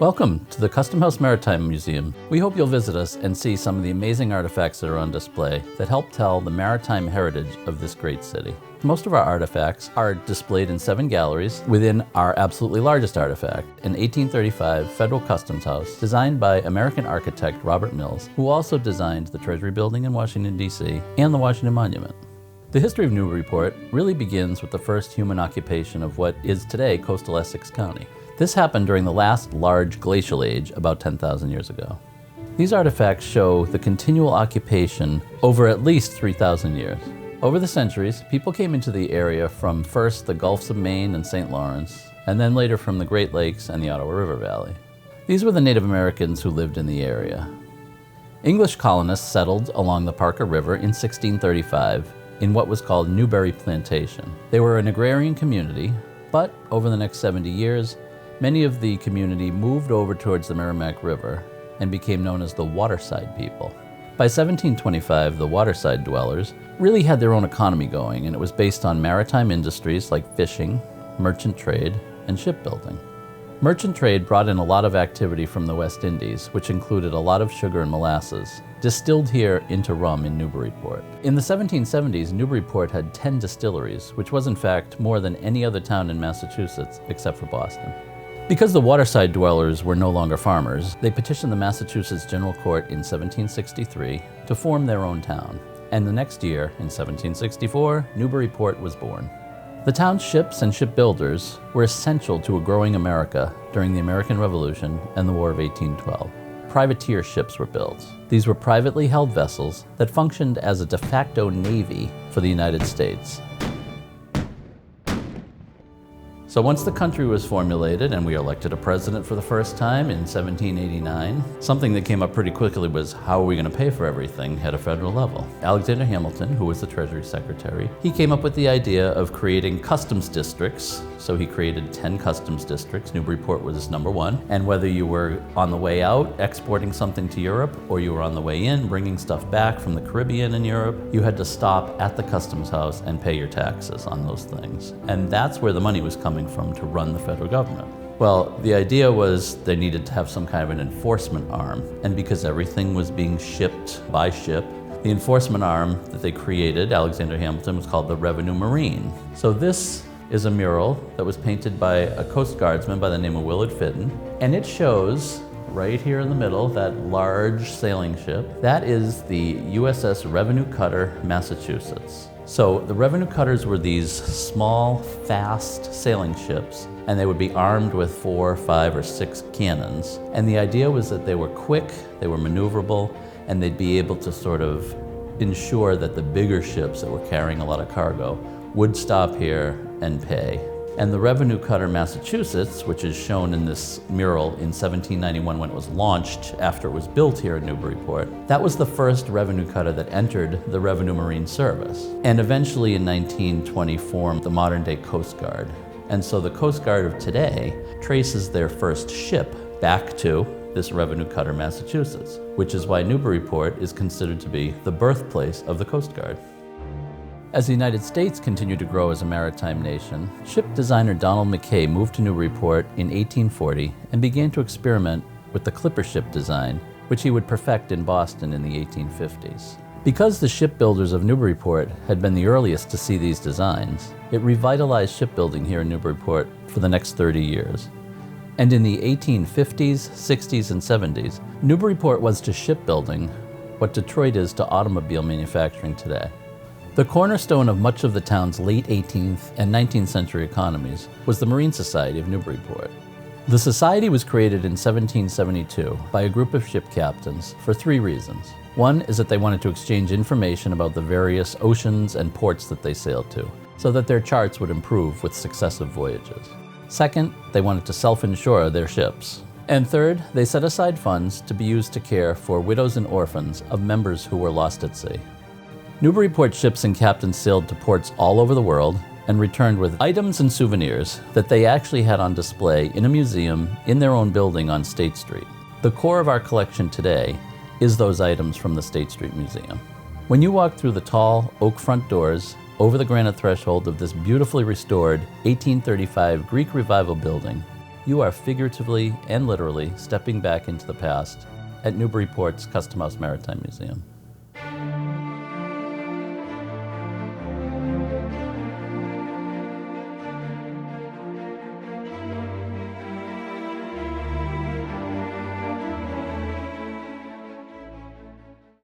Welcome to the Custom House Maritime Museum. We hope you'll visit us and see some of the amazing artifacts that are on display that help tell the maritime heritage of this great city. Most of our artifacts are displayed in 7 galleries within our absolutely largest artifact, an 1835 Federal Customs House designed by American architect Robert Mills, who also designed the Treasury Building in Washington, D.C. and the Washington Monument. The history of Newburyport really begins with the first human occupation of what is today coastal Essex County. This happened during the last large glacial age about 10,000 years ago. These artifacts show the continual occupation over at least 3,000 years. Over the centuries, people came into the area from first the Gulfs of Maine and St. Lawrence, and then later from the Great Lakes and the Ottawa River Valley. These were the Native Americans who lived in the area. English colonists settled along the Parker River in 1635 in what was called Newbury Plantation. They were an agrarian community, but over the next 70 years, many of the community moved over towards the Merrimack River and became known as the waterside people. By 1725, the waterside dwellers really had their own economy going, and it was based on maritime industries like fishing, merchant trade, and shipbuilding. Merchant trade brought in a lot of activity from the West Indies, which included a lot of sugar and molasses, distilled here into rum in Newburyport. In the 1770s, Newburyport had 10 distilleries, which was in fact more than any other town in Massachusetts except for Boston. Because the waterside dwellers were no longer farmers, they petitioned the Massachusetts General Court in 1763 to form their own town. And the next year, in 1764, Newburyport was born. The town's ships and shipbuilders were essential to a growing America during the American Revolution and the War of 1812. Privateer ships were built. These were privately held vessels that functioned as a de facto navy for the United States. So once the country was formulated and we elected a president for the first time in 1789, something that came up pretty quickly was how are we going to pay for everything at a federal level? Alexander Hamilton, who was the Treasury Secretary, he came up with the idea of creating customs districts. So he created 10 customs districts. Newburyport was number 1. And whether you were on the way out exporting something to Europe or you were on the way in bringing stuff back from the Caribbean and Europe, you had to stop at the customs house and pay your taxes on those things. And that's where the money was coming from to run the federal government. Well, the idea was they needed to have some kind of an enforcement arm. And because everything was being shipped by ship, the enforcement arm that they created, Alexander Hamilton, was called the Revenue Marine. So this is a mural that was painted by a Coast Guardsman by the name of Willard Fitton. And it shows right here in the middle, that large sailing ship. That is the USS Revenue Cutter, Massachusetts. So the revenue cutters were these small, fast sailing ships, and they would be armed with 4, 5, or 6 cannons. And the idea was that they were quick, they were maneuverable, and they'd be able to sort of ensure that the bigger ships that were carrying a lot of cargo would stop here and pay. And the Revenue Cutter Massachusetts, which is shown in this mural in 1791 when it was launched after it was built here in Newburyport, that was the first revenue cutter that entered the Revenue Marine Service. And eventually in 1920 formed the modern day Coast Guard. And so the Coast Guard of today traces their first ship back to this Revenue Cutter Massachusetts, which is why Newburyport is considered to be the birthplace of the Coast Guard. As the United States continued to grow as a maritime nation, ship designer Donald Mackay moved to Newburyport in 1840 and began to experiment with the clipper ship design, which he would perfect in Boston in the 1850s. Because the shipbuilders of Newburyport had been the earliest to see these designs, it revitalized shipbuilding here in Newburyport for the next 30 years. And in the 1850s, 60s, and 70s, Newburyport was to shipbuilding what Detroit is to automobile manufacturing today. The cornerstone of much of the town's late 18th and 19th century economies was the Marine Society of Newburyport. The society was created in 1772 by a group of ship captains for 3 reasons. One is that they wanted to exchange information about the various oceans and ports that they sailed to, so that their charts would improve with successive voyages. Second, they wanted to self-insure their ships. And third, they set aside funds to be used to care for widows and orphans of members who were lost at sea. Newburyport ships and captains sailed to ports all over the world and returned with items and souvenirs that they actually had on display in a museum in their own building on State Street. The core of our collection today is those items from the State Street Museum. When you walk through the tall oak front doors over the granite threshold of this beautifully restored 1835 Greek Revival building, you are figuratively and literally stepping back into the past at Newburyport's Custom House Maritime Museum.